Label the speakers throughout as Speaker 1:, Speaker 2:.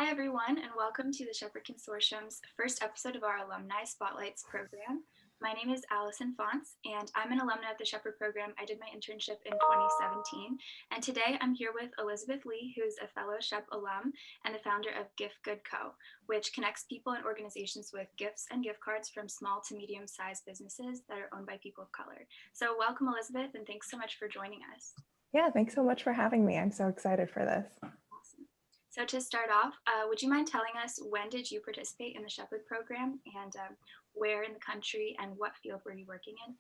Speaker 1: Hi, everyone, and welcome to the Shepherd Consortium's first episode of our Alumni Spotlights program. My name is Allison Fonts, and I'm an alumna of the Shepherd program. I did my internship in 2017, and today I'm here with Elizabeth Lee, who is a fellow Shep alum and the founder of Gift Good Co., which connects people and organizations with gifts and gift cards from small to medium-sized businesses that are owned by people of color. So welcome, Elizabeth, and thanks so much for joining us.
Speaker 2: Yeah, thanks so much for having me. I'm so excited for this.
Speaker 1: Awesome. So to start off, would you mind telling us when did you participate in the Shepherd program and where in the country and what field were you working in?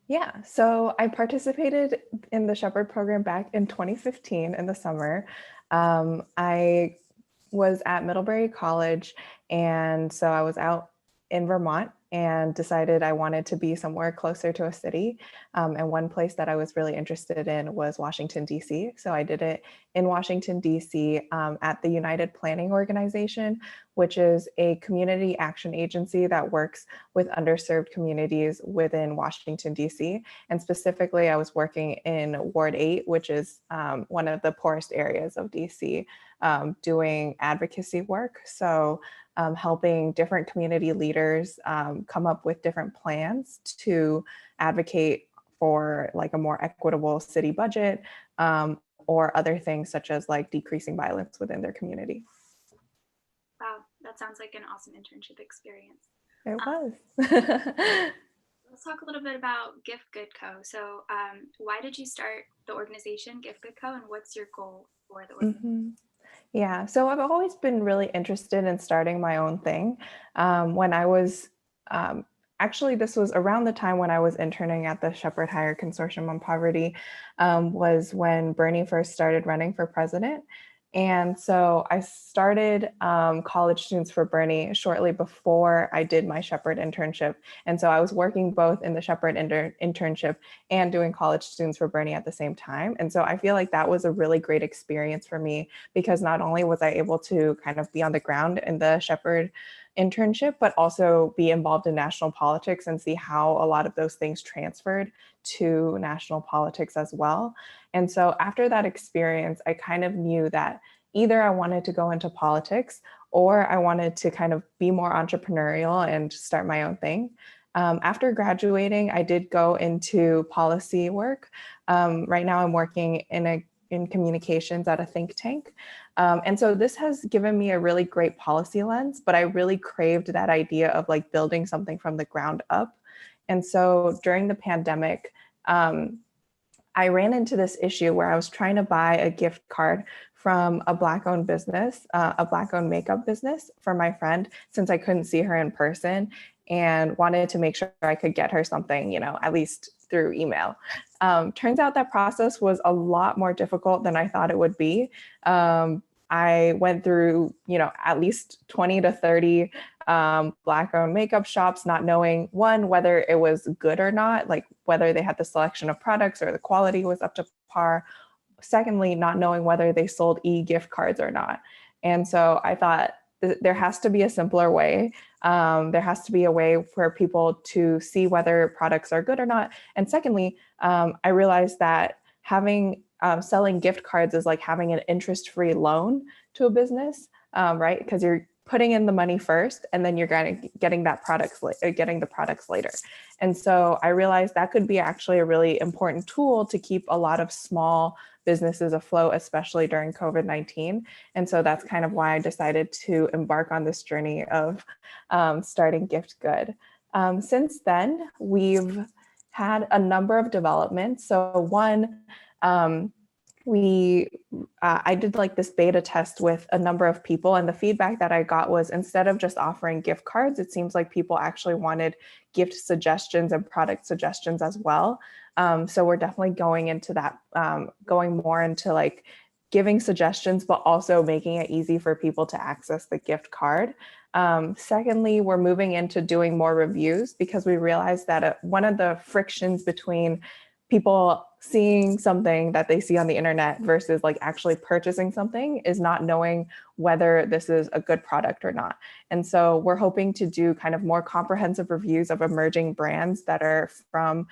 Speaker 2: Yeah, so I participated in the Shepherd program back in 2015 in the summer. I was at Middlebury College, and so I was out in Vermont and decided I wanted to be somewhere closer to a city. And one place that I was really interested in was Washington, D.C. So I did it in Washington, D.C. At the United Planning Organization, which is a community action agency that works with underserved communities within Washington, D.C. And specifically, I was working in Ward 8, which is one of the poorest areas of D.C., doing advocacy work. So helping different community leaders come up with different plans to advocate for like a more equitable city budget or other things such as like decreasing violence within their community.
Speaker 1: Wow, that sounds like an awesome internship experience.
Speaker 2: It
Speaker 1: Um,
Speaker 2: was.
Speaker 1: let's talk a little bit about Gift Good Co. So why did you start the organization Gift Good Co. and what's your goal for the organization?
Speaker 2: Mhm. Yeah, so I've always been really interested in starting my own thing. When I was um, actually, this was around the time when I was interning at the Shepherd Hire Consortium on Poverty, was when Bernie first started running for president. And so I started College Students for Bernie shortly before I did my Shepherd internship. And so I was working both in the Shepherd internship and doing College Students for Bernie at the same time. And so I feel like that was a really great experience for me because not only was I able to kind of be on the ground in the Shepherd internship, but also be involved in national politics and see how a lot of those things transferred to national politics as well. And so after that experience, I kind of knew that either I wanted to go into politics or I wanted to kind of be more entrepreneurial and start my own thing. After graduating, I did go into policy work. Right now, I'm working in communications at a think tank. And so this has given me a really great policy lens, but I really craved that idea of like building something from the ground up. And so during the pandemic, um, I ran into this issue where I was trying to buy a gift card from a Black owned business, a Black owned makeup business for my friend, since I couldn't see her in person and wanted to make sure I could get her something, at least through email. Turns out that process was a lot more difficult than I thought it would be. I went through, at least 20 to 30 Black owned makeup shops, not knowing one, whether it was good or not, like whether they had the selection of products or the quality was up to par. Secondly, not knowing whether they sold e-gift cards or not. And so I thought there has to be a simpler way. There has to be a way for people to see whether products are good or not. And secondly, I realized that having selling gift cards is like having an interest-free loan to a business, right? Because you're putting in the money first, and then you're getting the products later. And so I realized that could be actually a really important tool to keep a lot of small businesses afloat, especially during COVID-19. And so that's kind of why I decided to embark on this journey of starting Gift Good. Since then, we've had a number of developments. So one, we I did like this beta test with a number of people, and the feedback that I got was instead of just offering gift cards, it seems like people actually wanted gift suggestions and product suggestions as well. So we're definitely going into that, going more into like giving suggestions, but also making it easy for people to access the gift card. Secondly, we're moving into doing more reviews because we realized that one of the frictions between people seeing something that they see on the internet versus like actually purchasing something is not knowing whether this is a good product or not. And so we're hoping to do kind of more comprehensive reviews of emerging brands that are from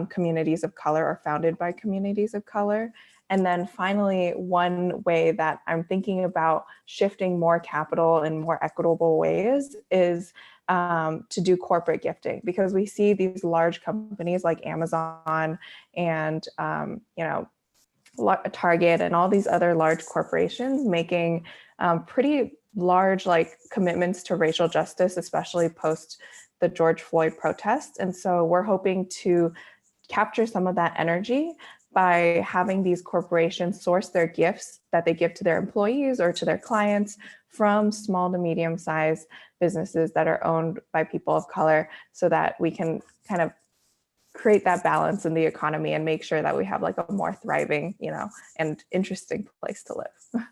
Speaker 2: communities of color or founded by communities of color. And then finally, one way that I'm thinking about shifting more capital in more equitable ways is to do corporate gifting, because we see these large companies like Amazon and Target and all these other large corporations making pretty large commitments to racial justice, especially post the George Floyd protests. And so we're hoping to capture some of that energy by having these corporations source their gifts that they give to their employees or to their clients from small to medium sized businesses that are owned by people of color, so that we can kind of create that balance in the economy and make sure that we have like a more thriving, and interesting place to live.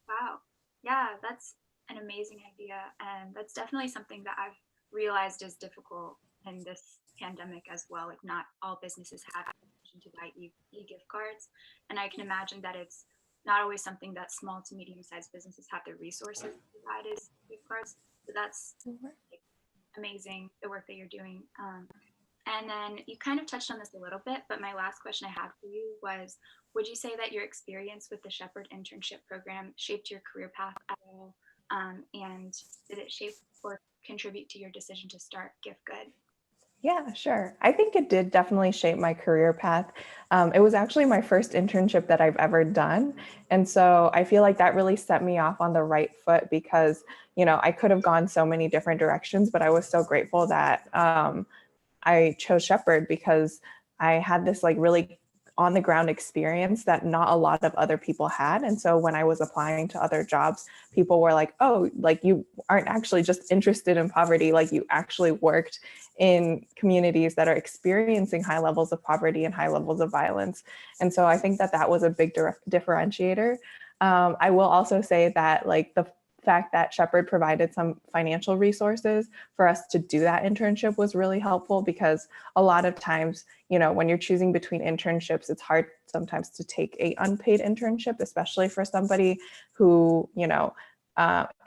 Speaker 1: Wow. Yeah, that's an amazing idea. And that's definitely something that I've realized is difficult in this pandemic as well. Like, not all businesses have the option to buy e-gift cards. And I can imagine that it's not always something that small to medium sized businesses have the resources to provide is gift cards. So that's like, amazing, the work that you're doing. And then you kind of touched on this a little bit, but my last question I had for you was, would you say that your experience with the Shepherd internship program shaped your career path at all? And did it shape or contribute to your decision to start Gift Good?
Speaker 2: Yeah, sure. I think it did definitely shape my career path. It was actually my first internship that I've ever done. And so I feel like that really set me off on the right foot, because, I could have gone so many different directions, but I was so grateful that I chose Shepherd, because I had this like really on the ground experience that not a lot of other people had. And so when I was applying to other jobs, people were like, oh, like you aren't actually just interested in poverty, like you actually worked in communities that are experiencing high levels of poverty and high levels of violence. And so I think that that was a big differentiator. I will also say that like the fact that Shepherd provided some financial resources for us to do that internship was really helpful, because a lot of times, when you're choosing between internships, it's hard sometimes to take a unpaid internship, especially for somebody who,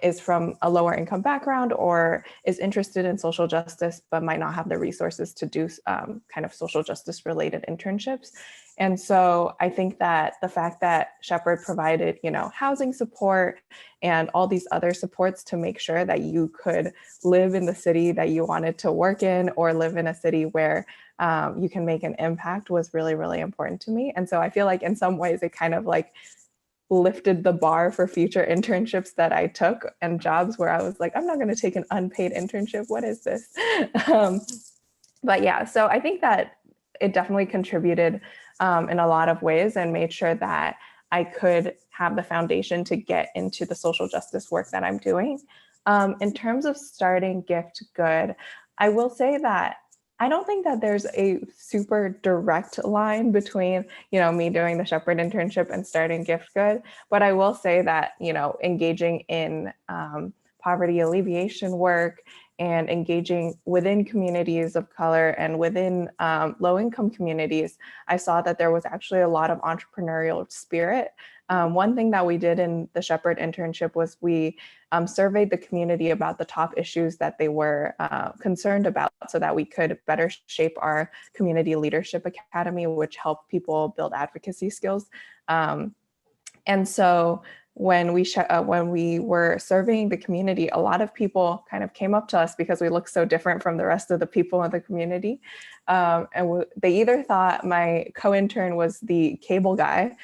Speaker 2: is from a lower income background or is interested in social justice, but might not have the resources to do kind of social justice related internships. And so I think that the fact that Shepherd provided, housing support and all these other supports to make sure that you could live in the city that you wanted to work in, or live in a city where you can make an impact, was really, really important to me. And so I feel like in some ways it kind of like lifted the bar for future internships that I took, and jobs where I was like, I'm not going to take an unpaid internship. What is this? um, but yeah, so I think that it definitely contributed in a lot of ways, and made sure that I could have the foundation to get into the social justice work that I'm doing. In terms of starting Gift Good, I will say that I don't think that there's a super direct line between, me doing the Shepherd internship and starting Gift Good. But I will say that, engaging in poverty alleviation work and engaging within communities of color and within low-income communities, I saw that there was actually a lot of entrepreneurial spirit. One thing that we did in the Shepherd internship was we surveyed the community about the top issues that they were concerned about, so that we could better shape our community leadership academy, which helped people build advocacy skills. And so when we were surveying the community, a lot of people kind of came up to us because we looked so different from the rest of the people in the community. They either thought my co-intern was the cable guy,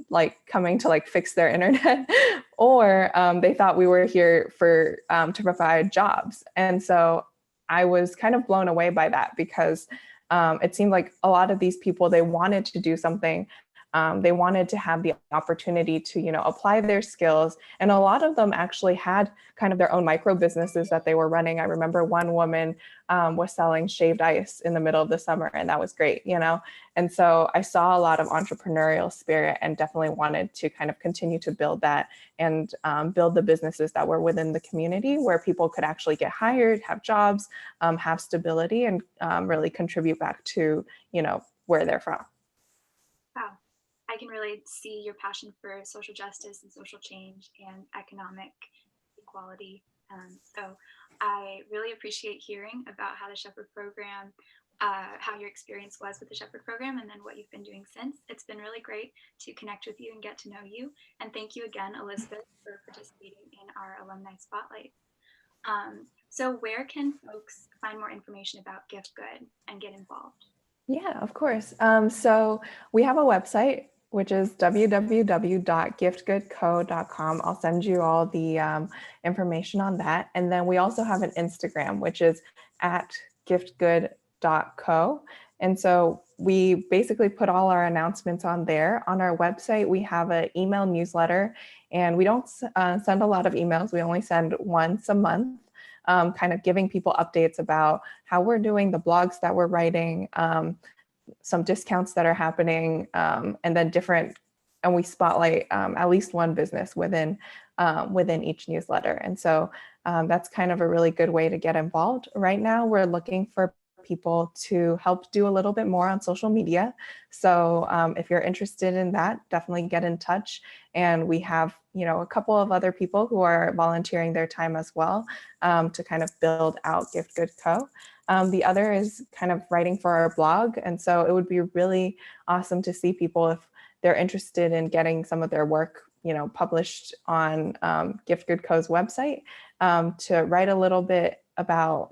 Speaker 2: like coming to like fix their internet, or they thought we were here for to provide jobs. And so I was kind of blown away by that, because it seemed like a lot of these people, they wanted to do something. They wanted to have the opportunity to, apply their skills. And a lot of them actually had kind of their own micro businesses that they were running. I remember one woman was selling shaved ice in the middle of the summer, and that was great, And so I saw a lot of entrepreneurial spirit, and definitely wanted to kind of continue to build that, and build the businesses that were within the community where people could actually get hired, have jobs, have stability, and really contribute back to, where they're from.
Speaker 1: Wow. I can really see your passion for social justice and social change and economic equality. So I really appreciate hearing about how the Shepherd program how your experience was with the Shepherd program and then what you've been doing since. It's been really great to connect with you and get to know you. And thank you again, Elizabeth, for participating in our Alumni Spotlight. So where can folks find more information about Gift Good and get involved?
Speaker 2: Yeah, of course. So we have a website, which is www.giftgoodco.com. I'll send you all the information on that. And then we also have an Instagram, which is at giftgood.co. And so we basically put all our announcements on there. On our website, we have an email newsletter, and we don't send a lot of emails. We only send once a month. Kind of giving people updates about how we're doing, the blogs that we're writing, some discounts that are happening, and then and we spotlight at least one business within each newsletter. And so that's kind of a really good way to get involved. Right now, we're looking for people to help do a little bit more on social media. So if you're interested in that, definitely get in touch. And we have, a couple of other people who are volunteering their time as well to kind of build out Gift Good Co. The other is kind of writing for our blog. And so it would be really awesome to see people if they're interested in getting some of their work, published on Gift Good Co.'s website, to write a little bit about,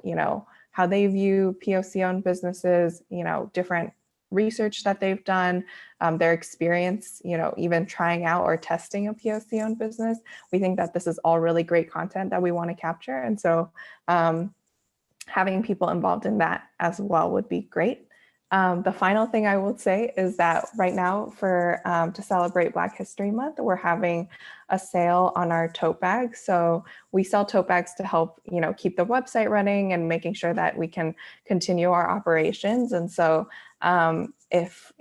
Speaker 2: how they view POC-owned businesses, different research that they've done, their experience, even trying out or testing a POC-owned business. We think that this is all really great content that we want to capture. And so having people involved in that as well would be great. The final thing I will say is that right now, to celebrate Black History Month, we're having a sale on our tote bags. So we sell tote bags to help, keep the website running and making sure that we can continue our operations. And so if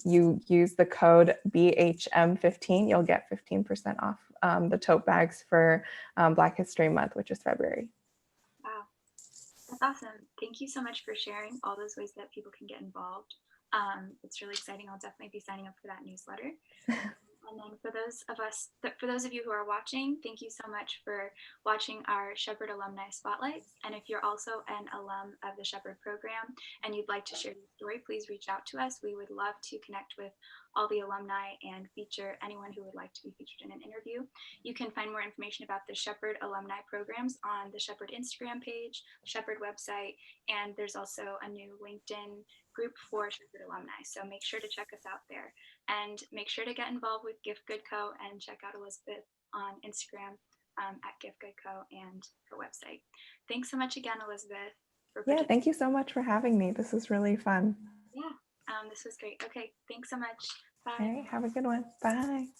Speaker 2: you use the code BHM15, you'll get 15% off the tote bags for Black History Month, which is February.
Speaker 1: Wow, that's awesome. Thank you so much for sharing all those ways that people can get involved. It's really exciting. I'll definitely be signing up for that newsletter. And then for those of you who are watching, thank you so much for watching our Shepherd Alumni Spotlights. And if you're also an alum of the Shepherd program and you'd like to share your story, please reach out to us. We would love to connect with all the alumni and feature anyone who would like to be featured in an interview. You can find more information about the Shepherd alumni programs on the Shepherd Instagram page, Shepherd website, and there's also a new LinkedIn group for Shepherd alumni. So make sure to check us out there. And make sure to get involved with Gift Good Co. and check out Elizabeth on Instagram at Gift Good Co. and her website. Thanks so much again, Elizabeth.
Speaker 2: Yeah, thank you so much for having me. This was really fun.
Speaker 1: Yeah, this was great. Okay, thanks so much. Bye.
Speaker 2: All right, have a good one. Bye.